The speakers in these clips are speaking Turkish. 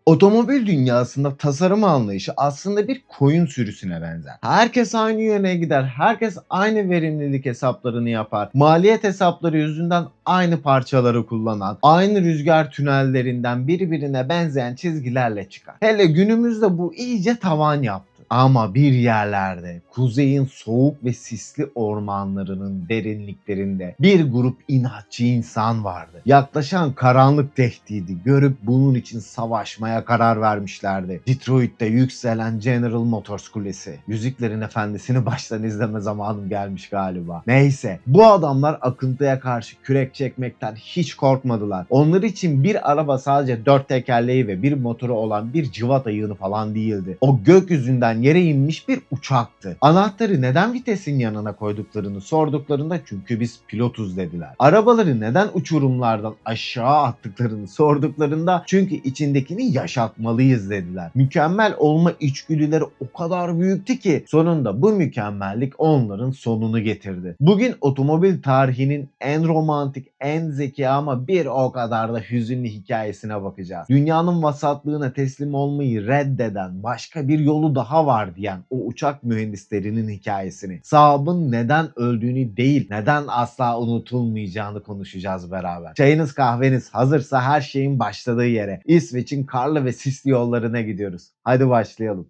Otomobil dünyasında tasarım anlayışı aslında bir koyun sürüsüne benzer. Herkes aynı yöne gider, herkes aynı verimlilik hesaplarını yapar. Maliyet hesapları yüzünden aynı parçaları kullanan, aynı rüzgar tünellerinden birbirine benzeyen çizgilerle çıkar. Hele günümüzde bu iyice tavan yaptı. Ama bir yerlerde, kuzeyin soğuk ve sisli ormanlarının derinliklerinde bir grup inatçı insan vardı. Yaklaşan karanlık tehdidi görüp bunun için savaşmaya karar vermişlerdi. Detroit'te yükselen General Motors Kulesi. Yüzüklerin Efendisi'ni baştan izleme zamanım gelmiş galiba. Neyse, bu adamlar akıntıya karşı kürek çekmekten hiç korkmadılar. Onlar için bir araba sadece 4 tekerleği ve bir motoru olan bir cıvata yığını falan değildi. O gökyüzünden yere inmiş bir uçaktı. Anahtarı neden vitesin yanına koyduklarını sorduklarında çünkü biz pilotuz dediler. Arabaları neden uçurumlardan aşağı attıklarını sorduklarında çünkü içindekini yaşatmalıyız dediler. Mükemmel olma içgüdüleri o kadar büyüktü ki sonunda bu mükemmellik onların sonunu getirdi. Bugün otomobil tarihinin en romantik, en zeki ama bir o kadar da hüzünlü hikayesine bakacağız. Dünyanın vasatlığına teslim olmayı reddeden başka bir yolu daha var diyen o uçak mühendislerinin hikayesini, Saab'ın neden öldüğünü değil, neden asla unutulmayacağını konuşacağız beraber. Çayınız kahveniz hazırsa her şeyin başladığı yere, İsveç'in karlı ve sisli yollarına gidiyoruz. Hadi başlayalım.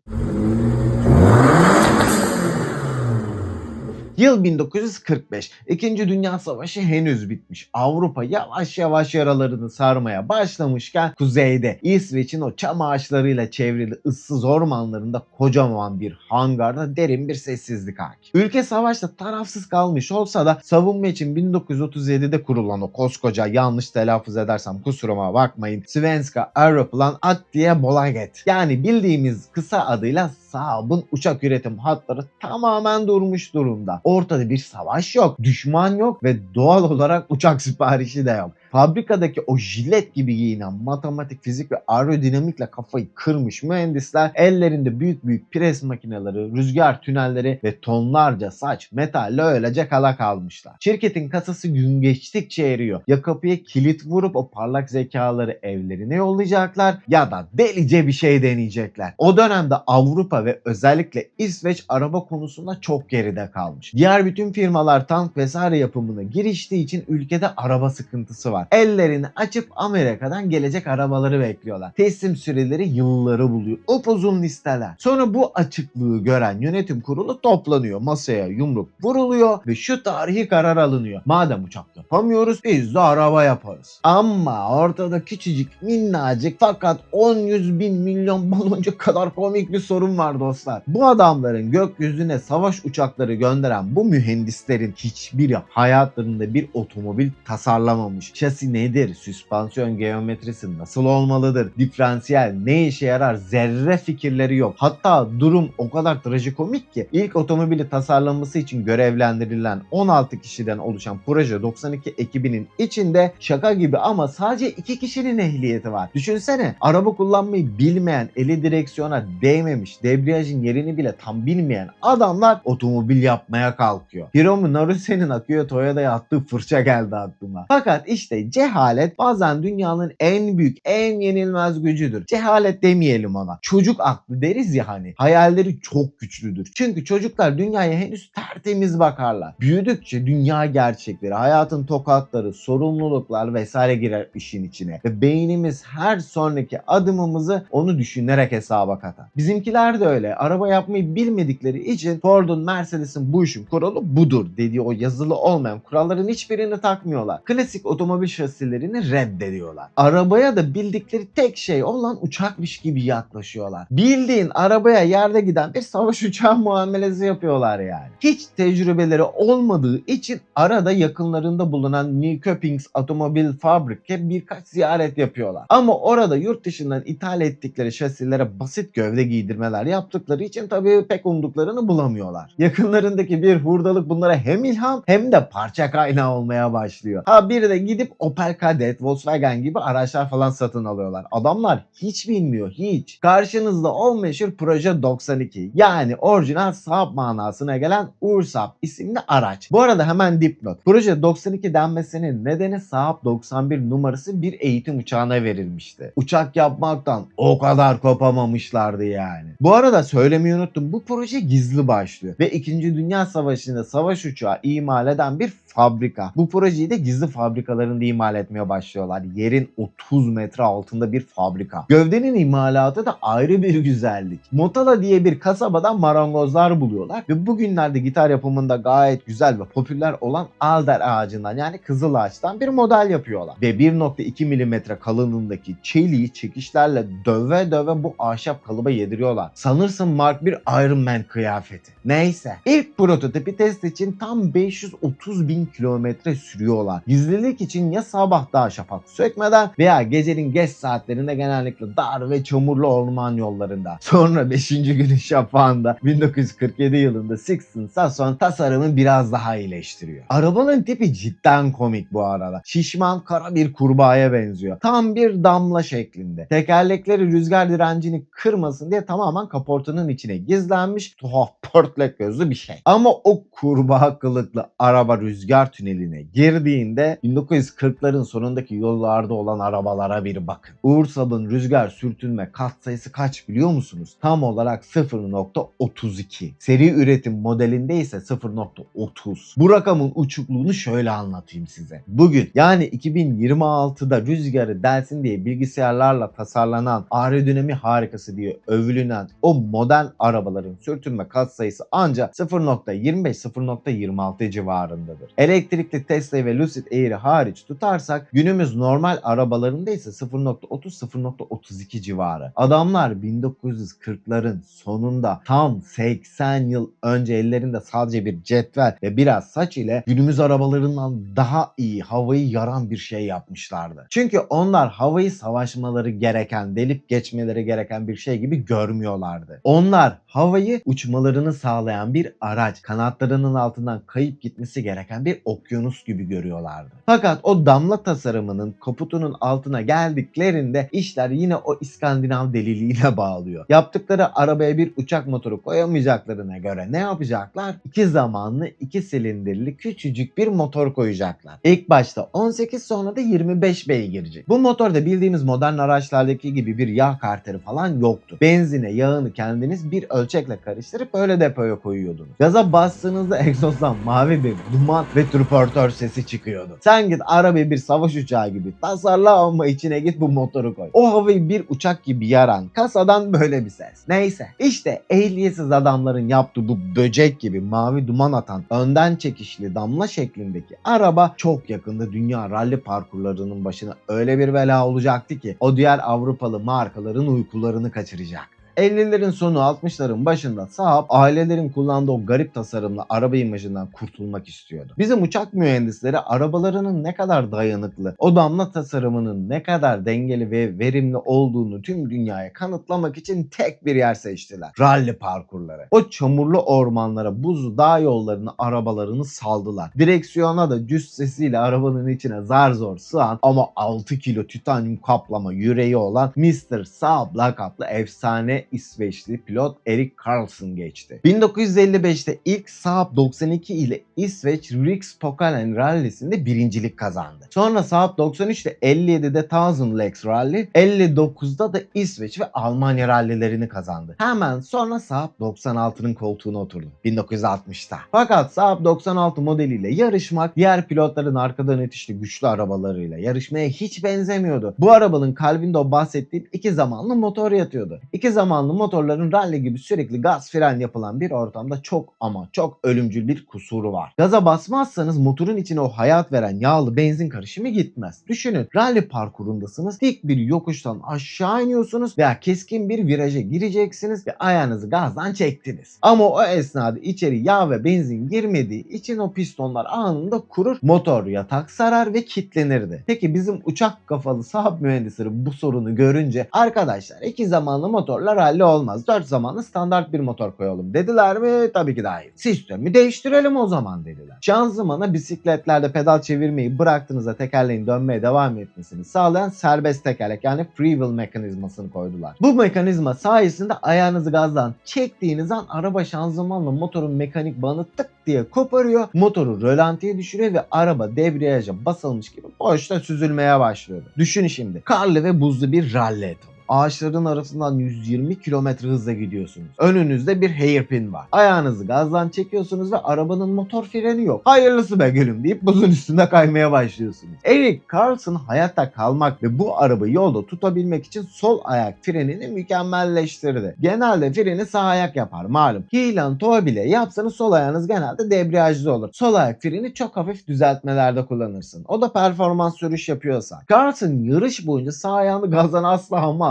Yıl 1945. İkinci Dünya Savaşı henüz bitmiş. Avrupa yavaş yavaş yaralarını sarmaya başlamışken kuzeyde İsveç'in o çam ağaçlarıyla çevrili ıssız ormanlarında kocaman bir hangarda derin bir sessizlik hakim. Ülke savaşta tarafsız kalmış olsa da savunma için 1937'de kurulan o koskoca, yanlış telaffuz edersem kusuruma bakmayın, Svenska Aeroplan Aktie Bolaget, yani bildiğimiz kısa adıyla Saab'ın uçak üretim hatları tamamen durmuş durumda. Ortada bir savaş yok, düşman yok ve doğal olarak uçak siparişi de yok. Fabrikadaki o jilet gibi giyinen matematik, fizik ve aerodinamikle kafayı kırmış mühendisler ellerinde büyük büyük pres makineleri, rüzgar tünelleri ve tonlarca saç metalle öylece kala kalmışlar. Şirketin kasası gün geçtikçe eriyor. Ya kapıya kilit vurup o parlak zekaları evlerine yollayacaklar ya da delice bir şey deneyecekler. O dönemde Avrupa ve özellikle İsveç araba konusunda çok geride kalmış. Diğer bütün firmalar tank vesaire yapımına giriştiği için ülkede araba sıkıntısı var. Ellerini açıp Amerika'dan gelecek arabaları bekliyorlar. Teslim süreleri yılları buluyor. Upuzun listeler. Sonra bu açıklığı gören yönetim kurulu toplanıyor. Masaya yumruk vuruluyor ve şu tarihi karar alınıyor. Madem uçak yapamıyoruz biz de araba yaparız. Ama ortada küçücük, minnacık fakat 10-100 bin milyon baloncuk kadar komik bir sorun var dostlar. Bu adamların gökyüzüne savaş uçakları gönderen bu mühendislerin hiçbiri hayatlarında bir otomobil tasarlamamış. Şasi nedir? Süspansiyon geometrisi nasıl olmalıdır? Diferansiyel ne işe yarar? Zerre fikirleri yok. Hatta durum o kadar trajikomik ki ilk otomobili tasarlanması için görevlendirilen 16 kişiden oluşan Proje 92 ekibinin içinde şaka gibi ama sadece 2 kişinin ehliyeti var. Düşünsene, araba kullanmayı bilmeyen, eli direksiyona değmemiş, debriyajın yerini bile tam bilmeyen adamlar otomobil yapmaya kalkıyor. Hiromu Naruse'nin Akio Toyoda'ya attığı fırça geldi aklıma. Fakat işte cehalet bazen dünyanın en büyük, en yenilmez gücüdür. Cehalet demeyelim ona. Çocuk aklı deriz ya hani. Hayalleri çok güçlüdür. Çünkü çocuklar dünyaya henüz tertemiz bakarlar. Büyüdükçe dünya gerçekleri, hayatın tokatları, sorumluluklar vesaire girer işin içine. Ve beynimiz her sonraki adımımızı onu düşünerek hesaba katar. Bizimkiler de öyle. Araba yapmayı bilmedikleri için Ford'un, Mercedes'in bu işin kuralı budur dediği o yazılı olmayan kuralların hiçbirini takmıyorlar. Klasik otomobil şasilerini reddediyorlar. Arabaya da bildikleri tek şey olan uçakmış gibi yaklaşıyorlar. Bildiğin arabaya yerde giden bir savaş uçağı muamelesi yapıyorlar yani. Hiç tecrübeleri olmadığı için arada yakınlarında bulunan Nyköpings Otomobil Fabrik'e birkaç ziyaret yapıyorlar. Ama orada yurt dışından ithal ettikleri şasilere basit gövde giydirmeler yaptıkları için tabii pek umduklarını bulamıyorlar. Yakınlarındaki bir hurdalık bunlara hem ilham hem de parça kaynağı olmaya başlıyor. Ha bir de gidip Opel Kadett, Volkswagen gibi araçlar falan satın alıyorlar. Adamlar hiç bilmiyor, hiç. Karşınızda o meşhur Proje 92, yani orijinal Saab manasına gelen Ursaab isimli araç. Bu arada hemen dipnot. Proje 92 denmesinin nedeni Saab 91 numarası bir eğitim uçağına verilmişti. Uçak yapmaktan o kadar kopamamışlardı yani. Bu arada söylemeyi unuttum. Bu proje gizli başlıyor ve 2. Dünya Savaşı'nda savaş uçağı imal eden bir fabrika. Bu projeyi de gizli fabrikalarında imal etmeye başlıyorlar. Yerin 30 metre altında bir fabrika. Gövdenin imalatı da ayrı bir güzellik. Motala diye bir kasabadan marangozlar buluyorlar ve bugünlerde gitar yapımında gayet güzel ve popüler olan alder ağacından, yani kızıl ağaçtan bir model yapıyorlar. Ve 1.2 milimetre kalınlığındaki çeliği çekişlerle döve döve bu ahşap kalıba yediriyorlar. Sanırsın Mark 1 Iron Man kıyafeti. Neyse. İlk prototipi test için tam 530 bin kilometre sürüyorlar. Gizlilik için ya sabah daha şafak sökmeden veya gecenin geç saatlerinde, genellikle dar ve çamurlu orman yollarında. Sonra 5. günün şafağında 1947 yılında Sixten Sasson tasarımı biraz daha iyileştiriyor. Arabanın tipi cidden komik bu arada. Şişman kara bir kurbağaya benziyor. Tam bir damla şeklinde. Tekerlekleri rüzgar direncini kırmasın diye tamamen kaportanın içine gizlenmiş tuhaf pörtlek gözlü bir şey. Ama o kurbağa kılıklı araba rüzgar tüneline girdiğinde 1940'ların sonundaki yollarda olan arabalara bir bakın. Ursaab'ın rüzgar sürtünme katsayısı kaç biliyor musunuz? Tam olarak 0.32. Seri üretim modelinde ise 0.30. Bu rakamın uçukluğunu şöyle anlatayım size. Bugün, yani 2026'da rüzgarı delsin diye bilgisayarlarla tasarlanan aerodinami harikası diye övülünen o modern arabaların sürtünme katsayısı ancak 0.25-0.26 civarındadır. Elektrikli Tesla ve Lucid Air'i hariç tutarsak günümüz normal arabalarında ise 0.30-0.32 civarı. Adamlar 1940'ların sonunda tam 80 yıl önce ellerinde sadece bir cetvel ve biraz saç ile günümüz arabalarından daha iyi havayı yaran bir şey yapmışlardı. Çünkü onlar havayı savaşmaları gereken, delip geçmeleri gereken bir şey gibi görmüyorlardı. Onlar havayı uçmalarını sağlayan bir araç, kanatlarının altından kayıp gitmesi gereken bir okyanus gibi görüyorlardı. Fakat o damla tasarımının kaputunun altına geldiklerinde işler yine o İskandinav deliliğine bağlıyor. Yaptıkları arabaya bir uçak motoru koyamayacaklarına göre ne yapacaklar? 2 zamanlı 2 silindirli küçücük bir motor koyacaklar. İlk başta 18, sonra da 25 beygircik. Bu motorda bildiğimiz modern araçlardaki gibi bir yağ karteri falan yoktu. Benzine yağını kendiniz bir ölçekle karıştırıp öyle depoya koyuyordunuz. Gaza bastığınızda egzozdan mavi bir duman ve türbüratör sesi çıkıyordu. Sen git arabayı bir savaş uçağı gibi tasarla ama içine git bu motoru koy. O havayı bir uçak gibi yaran kasadan böyle bir ses. Neyse, işte ehliyetsiz adamların yaptığı bu böcek gibi mavi duman atan önden çekişli damla şeklindeki araba çok yakında dünya ralli parkurlarının başına öyle bir bela olacaktı ki o diğer Avrupalı markaların uykularını kaçıracak. 50'lerin sonu 60'ların başında Saab ailelerin kullandığı o garip tasarımlı araba imajından kurtulmak istiyordu. Bizim uçak mühendisleri arabalarının ne kadar dayanıklı, o damla tasarımının ne kadar dengeli ve verimli olduğunu tüm dünyaya kanıtlamak için tek bir yer seçtiler: ralli parkurları. O çamurlu ormanlara, buzlu dağ yollarını arabalarını saldılar. Direksiyona da cüssesiyle arabanın içine zar zor sığan ama 6 kilo titanyum kaplama yüreği olan Mr. Saab lakaplı efsane İsveçli pilot Erik Karlsson geçti. 1955'te ilk Saab 92 ile İsveç Rikspokalen rallisinde birincilik kazandı. Sonra Saab 93'te 57'de Thousand Lakes Rally, 59'da da İsveç ve Almanya rallilerini kazandı. Hemen sonra Saab 96'nın koltuğuna oturdu 1960'ta. Fakat Saab 96 modeliyle yarışmak diğer pilotların arkadan itişli güçlü arabalarıyla yarışmaya hiç benzemiyordu. Bu arabanın kalbinde o bahsettiğim 2 zamanlı motor yatıyordu. 2 zamanlı motorların rally gibi sürekli gaz fren yapılan bir ortamda çok ama çok ölümcül bir kusuru var. Gaza basmazsanız motorun içine o hayat veren yağlı benzin karışımı gitmez. Düşünün, rally parkurundasınız, dik bir yokuştan aşağı iniyorsunuz veya keskin bir viraja gireceksiniz ve ayağınızı gazdan çektiniz. Ama o esnada içeri yağ ve benzin girmediği için o pistonlar anında kurur, motor yatak sarar ve kilitlenirdi. Peki bizim uçak kafalı Saab mühendisleri bu sorunu görünce, arkadaşlar 2 zamanlı motorlar ralli olmaz. 4 zamanlı standart bir motor koyalım dediler mi? Tabii ki de hayır. Sistemi değiştirelim o zaman dediler. Şanzımana bisikletlerde pedal çevirmeyi bıraktığınızda tekerleğin dönmeye devam etmesini sağlayan serbest tekerlek yani free wheel mekanizmasını koydular. Bu mekanizma sayesinde ayağınızı gazdan çektiğiniz an araba şanzımanla motorun mekanik bağını tık diye koparıyor, motoru rölantiye düşürüyor ve araba debriyaja basılmış gibi boşta süzülmeye başlıyordu. Düşün şimdi, karlı ve buzlu bir ralli etabı. Ağaçların arasından 120 kilometre hızla gidiyorsunuz. Önünüzde bir hairpin var. Ayağınızı gazdan çekiyorsunuz ve arabanın motor freni yok. Hayırlısı be gülüm deyip buzun üstünde kaymaya başlıyorsunuz. Erik Carlson hayatta kalmak ve bu arabayı yolda tutabilmek için sol ayak frenini mükemmelleştirdi. Genelde freni sağ ayak yapar malum. Hilan toa bile yapsanız sol ayağınız genelde debriyajlı olur. Sol ayak freni çok hafif düzeltmelerde kullanırsın. O da performans sürüş yapıyorsa. Carlson yarış boyunca sağ ayağını gazdan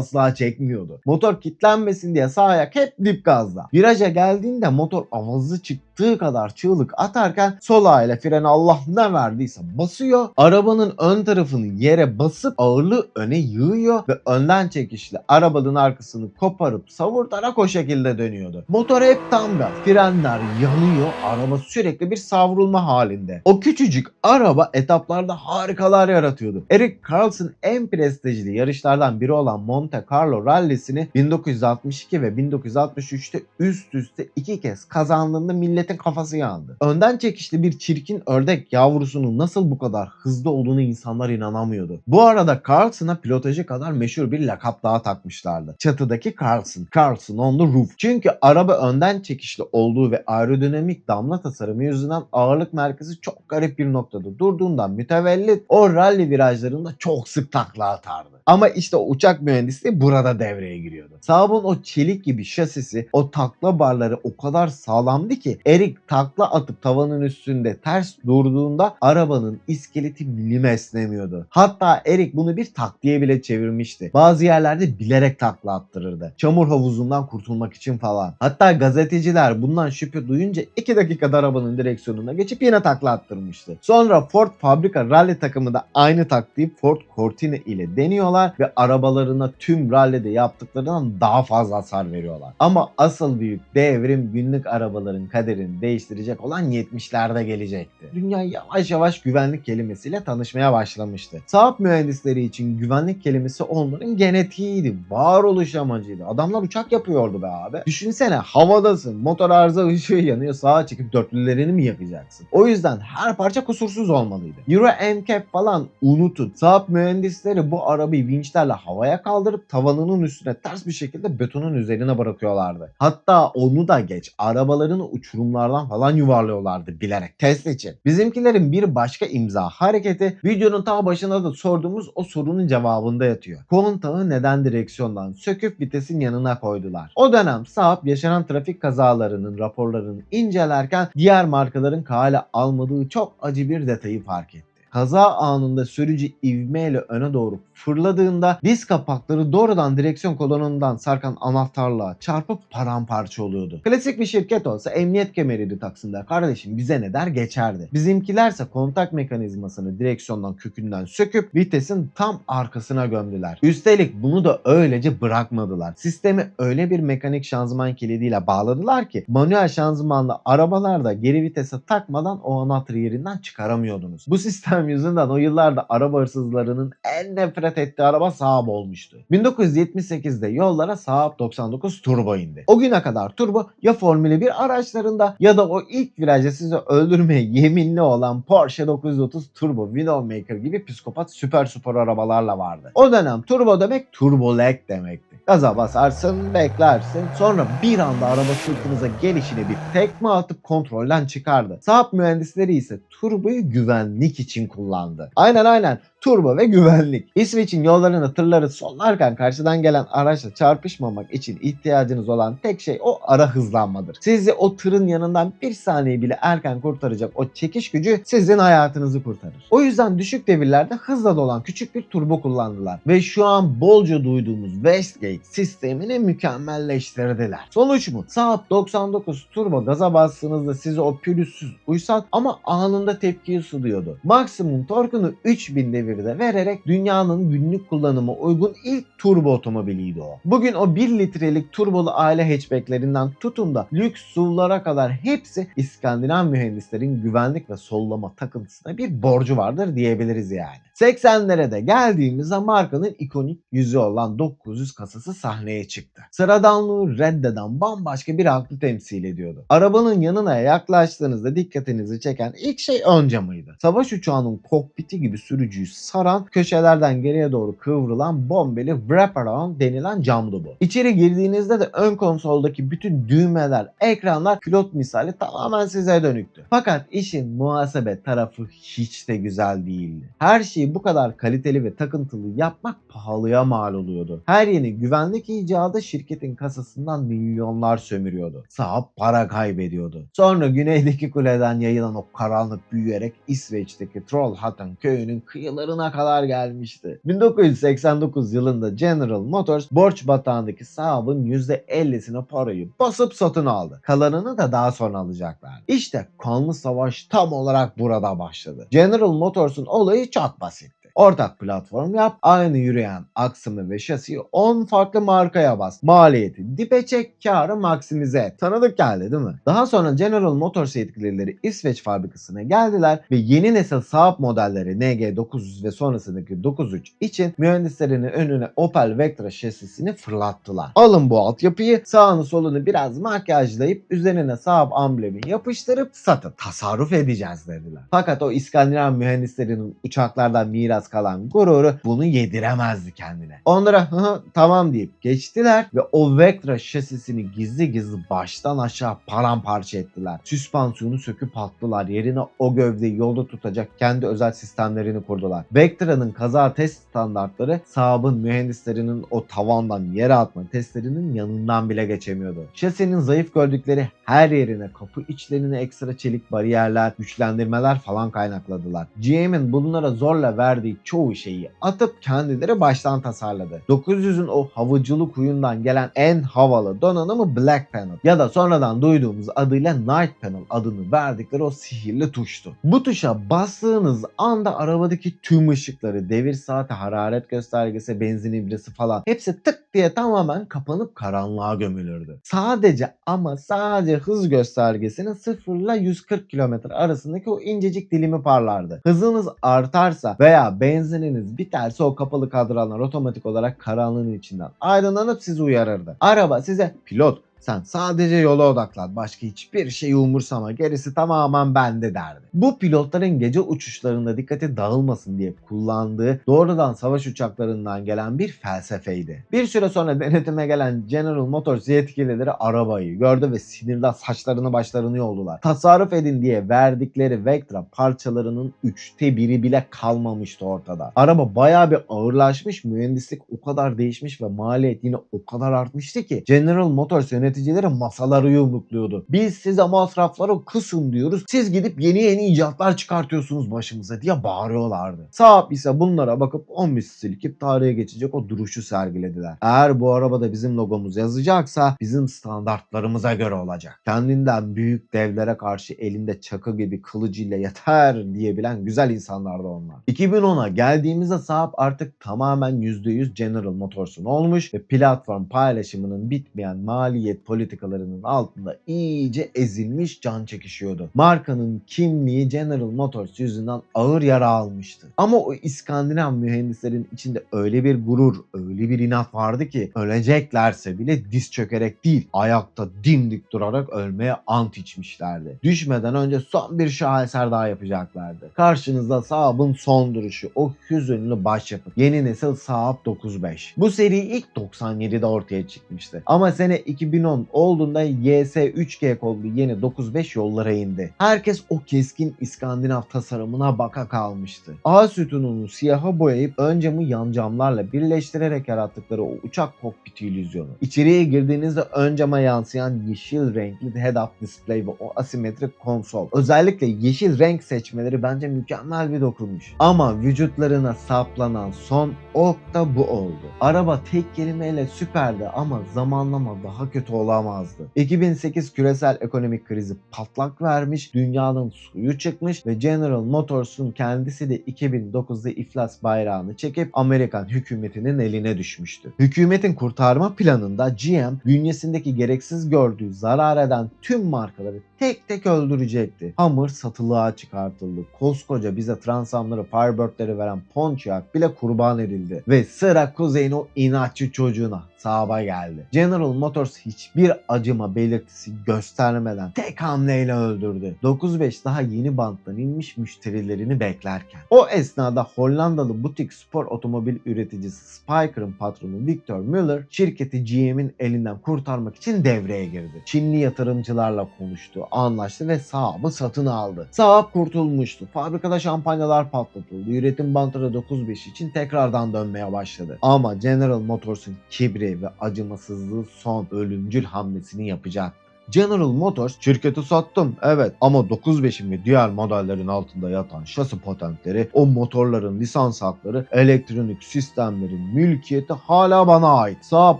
asla çekmiyordu. Motor kilitlenmesin diye sağ ayak hep dip gazda. Viraja geldiğinde motor avazı çıktığı kadar çığlık atarken sol ayağıyla freni Allah ne verdiyse basıyor. Arabanın ön tarafını yere basıp ağırlığı öne yığıyor ve önden çekişli arabanın arkasını koparıp savurtarak o şekilde dönüyordu. Motor hep tam gaz. Frenler yanıyor. Araba sürekli bir savrulma halinde. O küçücük araba etaplarda harikalar yaratıyordu. Erik Carlson en prestijli yarışlardan biri olan Monte Carlo rallisini 1962 ve 1963'te üst üste 2 kez kazandığında milletin kafası yandı. Önden çekişli bir çirkin ördek yavrusunun nasıl bu kadar hızlı olduğunu insanlar inanamıyordu. Bu arada Carlson'a pilotajı kadar meşhur bir lakap daha takmışlardı. Çatıdaki Carlson. Carlson on the roof. Çünkü araba önden çekişli olduğu ve aerodinamik damla tasarımı yüzünden ağırlık merkezi çok garip bir noktada durduğundan mütevellit o rally virajlarında çok sık takla atardı. Ama işte o uçak mühendisliği burada devreye giriyordu. Saab'ın o çelik gibi şasisi, o takla barları o kadar sağlamdı ki Erik takla atıp tavanın üstünde ters durduğunda arabanın iskeleti milim esnemiyordu. Hatta Erik bunu bir taktiğe bile çevirmişti. Bazı yerlerde bilerek takla attırırdı. Çamur havuzundan kurtulmak için falan. Hatta gazeteciler bundan şüphe duyunca 2 dakikada arabanın direksiyonuna geçip yine takla attırmıştı. Sonra Ford fabrika rally takımı da aynı taktiği Ford Cortina ile deniyorlar ve arabalarına tüm rallide yaptıklarından daha fazla hasar veriyorlar. Ama asıl büyük devrim günlük arabaların kaderini değiştirecek olan 70'lerde gelecekti. Dünya yavaş yavaş güvenlik kelimesiyle tanışmaya başlamıştı. Saab mühendisleri için güvenlik kelimesi onların genetiğiydi, varoluş amacıydı. Adamlar uçak yapıyordu be abi. Düşünsene, havadasın, motor arıza ışığı yanıyor, sağa çekip dörtlülerini mi yakacaksın? O yüzden her parça kusursuz olmalıydı. Euro NCAP falan unutun. Saab mühendisleri bu arabayı vinçlerle havaya kaldırıp tavanının üstüne ters bir şekilde betonun üzerine bırakıyorlardı. Hatta onu da geç, arabalarını uçurumlardan falan yuvarlıyorlardı bilerek, test için. Bizimkilerin bir başka imza hareketi videonun ta başında da sorduğumuz o sorunun cevabında yatıyor. Kontağı neden direksiyondan söküp vitesin yanına koydular? O dönem Saab yaşanan trafik kazalarının raporlarını incelerken diğer markaların kale almadığı çok acı bir detayı fark etti. Kaza anında sürücü ivmeyle öne doğru fırladığında disk kapakları doğrudan direksiyon kolonundan sarkan anahtarlığa çarpıp paramparça oluyordu. Klasik bir şirket olsa emniyet kemeriydi taksın der, kardeşim bize ne der geçerdi. Bizimkilerse kontak mekanizmasını direksiyondan kökünden söküp vitesin tam arkasına gömdüler. Üstelik bunu da öylece bırakmadılar. Sistemi öyle bir mekanik şanzıman kilidiyle bağladılar ki manuel şanzımanlı arabalarda geri vitese takmadan o anahtarı yerinden çıkaramıyordunuz. Bu sistem yüzünden o yıllarda araba hırsızlarının en nefret ettiği araba Saab olmuştu. 1978'de yollara Saab 99 Turbo indi. O güne kadar Turbo ya Formula 1 araçlarında ya da o ilk virajda sizi öldürmeye yeminli olan Porsche 930 Turbo Widowmaker gibi psikopat süper spor arabalarla vardı. O dönem Turbo demek Turbolag demekti. Gaza basarsın, beklersin, sonra bir anda araba sırtınıza gelişine bir tekme atıp kontrolden çıkardı. Saab mühendisleri ise turboyu güvenlik için kullandı. Aynen. Turbo ve güvenlik. İsveç'in yollarını tırları sollarken karşıdan gelen araçla çarpışmamak için ihtiyacınız olan tek şey o ara hızlanmadır. Sizi o tırın yanından bir saniye bile erken kurtaracak o çekiş gücü sizin hayatınızı kurtarır. O yüzden düşük devirlerde hızla dolan küçük bir turbo kullandılar. Ve şu an bolca duyduğumuz Westgate sistemini mükemmelleştirdiler. Sonuç mu? Saab 99 Turbo gaza bastığınızda size o pürüzsüz, uysal ama anında tepkiyi sunuyordu. Maksimum torkunu 3000 devir devirde vererek dünyanın günlük kullanıma uygun ilk turbo otomobiliydi o. Bugün o 1 litrelik turbolu aile hatchbacklerinden tutun da lüks SUV'lara kadar hepsi İskandinav mühendislerin güvenlik ve sollama takıntısına bir borcu vardır diyebiliriz yani. 80'lere de geldiğimizde markanın ikonik yüzü olan 900 kasası sahneye çıktı. Sıradanlığı reddeden bambaşka bir aklı temsil ediyordu. Arabanın yanına yaklaştığınızda dikkatinizi çeken ilk şey ön camıydı. Savaş uçağının kokpiti gibi sürücüyü saran, köşelerden geriye doğru kıvrılan bombeli wraparound denilen camdı bu. İçeri girdiğinizde de ön konsoldaki bütün düğmeler, ekranlar pilot misali tamamen size dönüktü. Fakat işin muhasebe tarafı hiç de güzel değildi. Her şeyi bu kadar kaliteli ve takıntılı yapmak pahalıya mal oluyordu. Her yeni güvenlik icadı şirketin kasasından milyonlar sömürüyordu. Saab para kaybediyordu. Sonra güneydeki kuleden yayılan o karanlık büyüyerek İsveç'teki Trollhättan köyünün kıyılarına kadar gelmişti. 1989 yılında General Motors borç batağındaki Saab'ın %50'sine parayı basıp satın aldı. Kalanını da daha sonra alacaklar. İşte kanlı savaş tam olarak burada başladı. General Motors'un olayı çok basit. Ortak platform yap, aynı yürüyen aksımı ve şasiyi 10 farklı markaya bas. Maliyeti dibe çek, karı maksimize et. Tanıdık geldi değil mi? Daha sonra General Motors yetkilileri İsveç fabrikasına geldiler ve yeni nesil Saab modelleri NG900 ve sonrasındaki 93 için mühendislerinin önüne Opel Vectra şasisini fırlattılar. Alın bu altyapıyı, sağını solunu biraz makyajlayıp üzerine Saab amblemi yapıştırıp satın. Tasarruf edeceğiz dediler. Fakat o İskandinav mühendislerinin uçaklardan miras kalan gururu bunu yediremezdi kendine. Onlara tamam deyip geçtiler ve o Vectra şasisini gizli gizli baştan aşağı paramparça ettiler. Süspansiyonu söküp attılar. Yerine o gövdeyi yolda tutacak kendi özel sistemlerini kurdular. Vectra'nın kaza test standartları Saab'ın mühendislerinin o tavandan yere atma testlerinin yanından bile geçemiyordu. Şasinin zayıf gördükleri her yerine kapı içlerine ekstra çelik bariyerler, güçlendirmeler falan kaynakladılar. GM'in bunlara zorla verdiği çoğu şeyi atıp kendileri baştan tasarladı. 900'ün o havacılık huyundan gelen en havalı donanımı Black Panel ya da sonradan duyduğumuz adıyla Night Panel adını verdikleri o sihirli tuştu. Bu tuşa bastığınız anda arabadaki tüm ışıkları, devir saati, hararet göstergesi, benzin ibresi falan hepsi tık diye tamamen kapanıp karanlığa gömülürdü. Sadece ama sadece hız göstergesinin 0 ile 140 km arasındaki o incecik dilimi parlardı. Hızınız artarsa veya benzininiz biterse o kapalı kadranlar otomatik olarak karanlığın içinden aydınlanıp sizi uyarırdı. Araba size pilot sen sadece yola odaklan, başka hiçbir şeyi umursama, gerisi tamamen bende derdi. Bu pilotların gece uçuşlarında dikkati dağılmasın diye kullandığı doğrudan savaş uçaklarından gelen bir felsefeydi. Bir süre sonra denetime gelen General Motors yetkilileri arabayı gördü ve sinirden saçlarını başlarını yoldular. Tasarruf edin diye verdikleri Vectra parçalarının 1/3 bile kalmamıştı ortada. Araba bayağı bir ağırlaşmış, mühendislik o kadar değişmiş ve maliyet yine o kadar artmıştı ki General Motors yöneticileri masaları yumrukluyordu. Biz size masrafları kısın diyoruz. Siz gidip yeni icatlar çıkartıyorsunuz başımıza diye bağırıyorlardı. Saab ise bunlara bakıp 10 misli silkip tarihe geçecek o duruşu sergilediler. Eğer bu arabada bizim logomuz yazacaksa bizim standartlarımıza göre olacak. Kendinden büyük devlere karşı elinde çakı gibi kılıcıyla yeter diyebilen güzel insanlardı onlar. 2010'a geldiğimizde Saab artık tamamen %100 General Motors'un olmuş ve platform paylaşımının bitmeyen maliyet politikalarının altında iyice ezilmiş, can çekişiyordu. Markanın kimliği General Motors yüzünden ağır yara almıştı. Ama o İskandinav mühendislerin içinde öyle bir gurur, öyle bir inat vardı ki öleceklerse bile diz çökerek değil, ayakta dimdik durarak ölmeye ant içmişlerdi. Düşmeden önce son bir şaheser daha yapacaklardı. Karşınızda Saab'ın son duruşu, o hüzünlü başyapıt. Yeni nesil Saab 9-5. Bu seri ilk 97'de ortaya çıkmıştı. Ama sene 2010 olduğunda YS3G kodlu yeni 9-5 yollara indi. Herkes o keskin İskandinav tasarımına baka kalmıştı. A sütununu siyaha boyayıp ön camı yan camlarla birleştirerek yarattıkları o uçak kokpiti illüzyonu. İçeriye girdiğinizde ön cama yansıyan yeşil renkli head-up display ve o asimetrik konsol. Özellikle yeşil renk seçmeleri bence mükemmel bir dokunmuş. Ama vücutlarına saplanan son ok da bu oldu. Araba tek kelimeyle süperdi ama zamanlama daha kötü olamazdı. 2008 küresel ekonomik krizi patlak vermiş, dünyanın suyu çıkmış ve General Motors'un kendisi de 2009'da iflas bayrağını çekip Amerikan hükümetinin eline düşmüştü. Hükümetin kurtarma planında GM bünyesindeki gereksiz gördüğü zarar eden tüm markaları tek tek öldürecekti. Hummer satılığa çıkartıldı. Koskoca bize Transam'ları, Firebird'leri veren Pontiac bile kurban edildi. Ve sıra Kuzey'in o inatçı çocuğuna, Saab'a geldi. General Motors hiçbir acıma belirtisi göstermeden tek hamleyle öldürdü. 9.5 daha yeni banttan inmiş müşterilerini beklerken. O esnada Hollandalı butik spor otomobil üreticisi Spyker'ın patronu Victor Müller şirketi GM'in elinden kurtarmak için devreye girdi. Çinli yatırımcılarla konuştu, anlaştı ve Saab'ı satın aldı. Saab kurtulmuştu. Fabrikada şampanyalar patlatıldı. Üretim bantları 9.5 için tekrardan dönmeye başladı. Ama General Motors'un kibri ve acımasızlığı son ölümcül hamlesini yapacaktı. General Motors şirketi sattım evet ama 9.5'in ve diğer modellerin altında yatan şasi patentleri, o motorların lisans hakları, elektronik sistemlerin mülkiyeti hala bana ait. Saab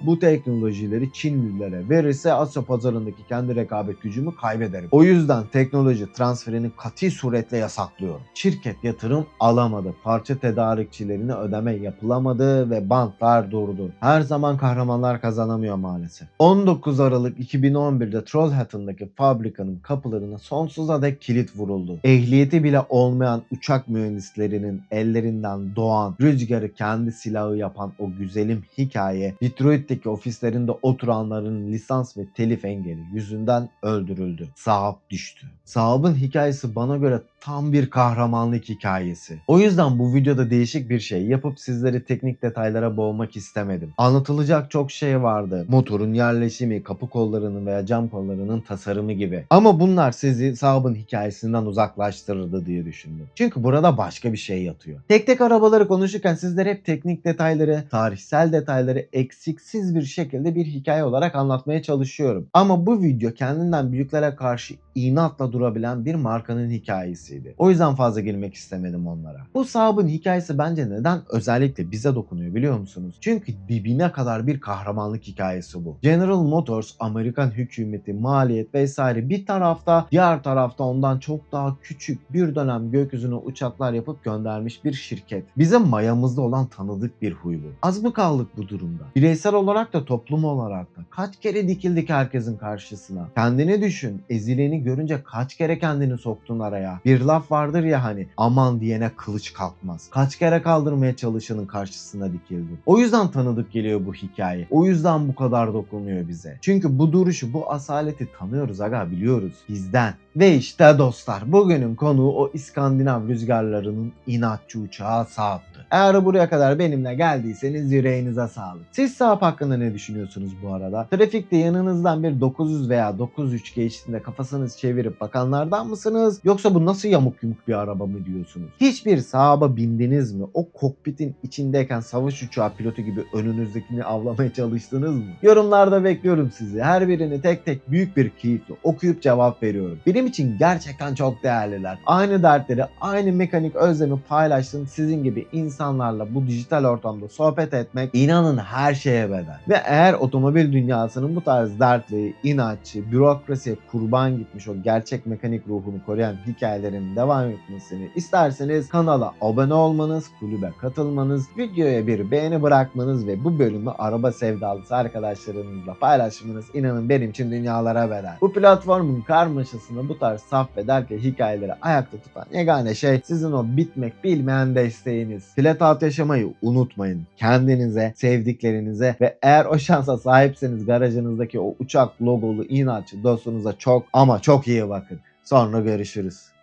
bu teknolojileri Çinlilere verirse Asya pazarındaki kendi rekabet gücümü kaybederim. O yüzden teknoloji transferini kati suretle yasaklıyorum. Şirket yatırım alamadı. Parça tedarikçilerine ödeme yapılamadı ve bantlar durdu. Her zaman kahramanlar kazanamıyor maalesef. 19 Aralık 2011'de Trollhätte'daki fabrikanın kapılarına sonsuza dek kilit vuruldu. Ehliyeti bile olmayan uçak mühendislerinin ellerinden doğan, rüzgarı kendi silahı yapan o güzelim hikaye, Detroit'teki ofislerinde oturanların lisans ve telif engeli yüzünden öldürüldü. Saab düştü. Saab'ın hikayesi bana göre tam bir kahramanlık hikayesi. O yüzden bu videoda değişik bir şey yapıp sizleri teknik detaylara boğmak istemedim. Anlatılacak çok şey vardı. Motorun yerleşimi, kapı kollarının veya cam kollarının tasarımı gibi. Ama bunlar sizi Saab'ın hikayesinden uzaklaştırırdı diye düşündüm. Çünkü burada başka bir şey yatıyor. Tek tek arabaları konuşurken sizlere hep teknik detayları, tarihsel detayları eksiksiz bir şekilde bir hikaye olarak anlatmaya çalışıyorum. Ama bu video kendinden büyüklere karşı inatla durabilen bir markanın hikayesiydi. O yüzden fazla girmek istemedim onlara. Bu Saab'ın hikayesi bence neden özellikle bize dokunuyor biliyor musunuz? Çünkü dibine kadar bir kahramanlık hikayesi bu. General Motors, Amerikan hükümeti, maliyet vesaire bir tarafta, diğer tarafta ondan çok daha küçük bir dönem gökyüzüne uçaklar yapıp göndermiş bir şirket. Bizim mayamızda olan tanıdık bir huy bu. Az mı kaldık bu durumda? Bireysel olarak da toplum olarak da kaç kere dikildik herkesin karşısına? Kendini düşün, ezileni görünce kaç kere kendini soktun araya? Bir laf vardır ya hani, aman diyene kılıç kalkmaz. Kaç kere kaldırmaya çalışanın karşısına dikildin. O yüzden tanıdık geliyor bu hikaye. O yüzden bu kadar dokunuyor bize. Çünkü bu duruşu, bu asaleti tanıyoruz aga, biliyoruz bizden. Ve işte dostlar, bugünün konuğu o İskandinav rüzgarlarının inatçı uçağı Saab'tı. Eğer buraya kadar benimle geldiyseniz yüreğinize sağlık. Siz Saab hakkında ne düşünüyorsunuz bu arada? Trafikte yanınızdan bir 900 veya 903 geçtiğinde kafasınız çevirip bakanlardan mısınız? Yoksa bu nasıl yamuk yumuk bir araba mı diyorsunuz? Hiçbir Saab'a bindiniz mi? O kokpitin içindeyken savaş uçağı pilotu gibi önünüzdekini avlamaya çalıştınız mı? Yorumlarda bekliyorum sizi. Her birini tek tek büyük bir keyifle okuyup cevap veriyorum. Benim için gerçekten çok değerliler. Aynı dertleri, aynı mekanik özlemi paylaştığım sizin gibi insanlarla bu dijital ortamda sohbet etmek inanın her şeye bedel. Ve eğer otomobil dünyasının bu tarz dertli, inatçı, bürokrasiye kurban gitmiş o gerçek mekanik ruhunu koruyan hikayelerin devam etmesini isterseniz kanala abone olmanız, kulübe katılmanız, videoya bir beğeni bırakmanız ve bu bölümü araba sevdalısı arkadaşlarınızla paylaşmanız inanın benim için dünyalara bedel. Bu platformun karmaşasında bu tarz saf ve dertli hikayeleri ayakta tutan yegane şey sizin o bitmek bilmeyen desteğiniz. Flat yaşamayı unutmayın. Kendinize, sevdiklerinize ve eğer o şansa sahipseniz garajınızdaki o uçak logolu inatçı dostunuza çok ama çok iyi bakın. Sonra görüşürüz.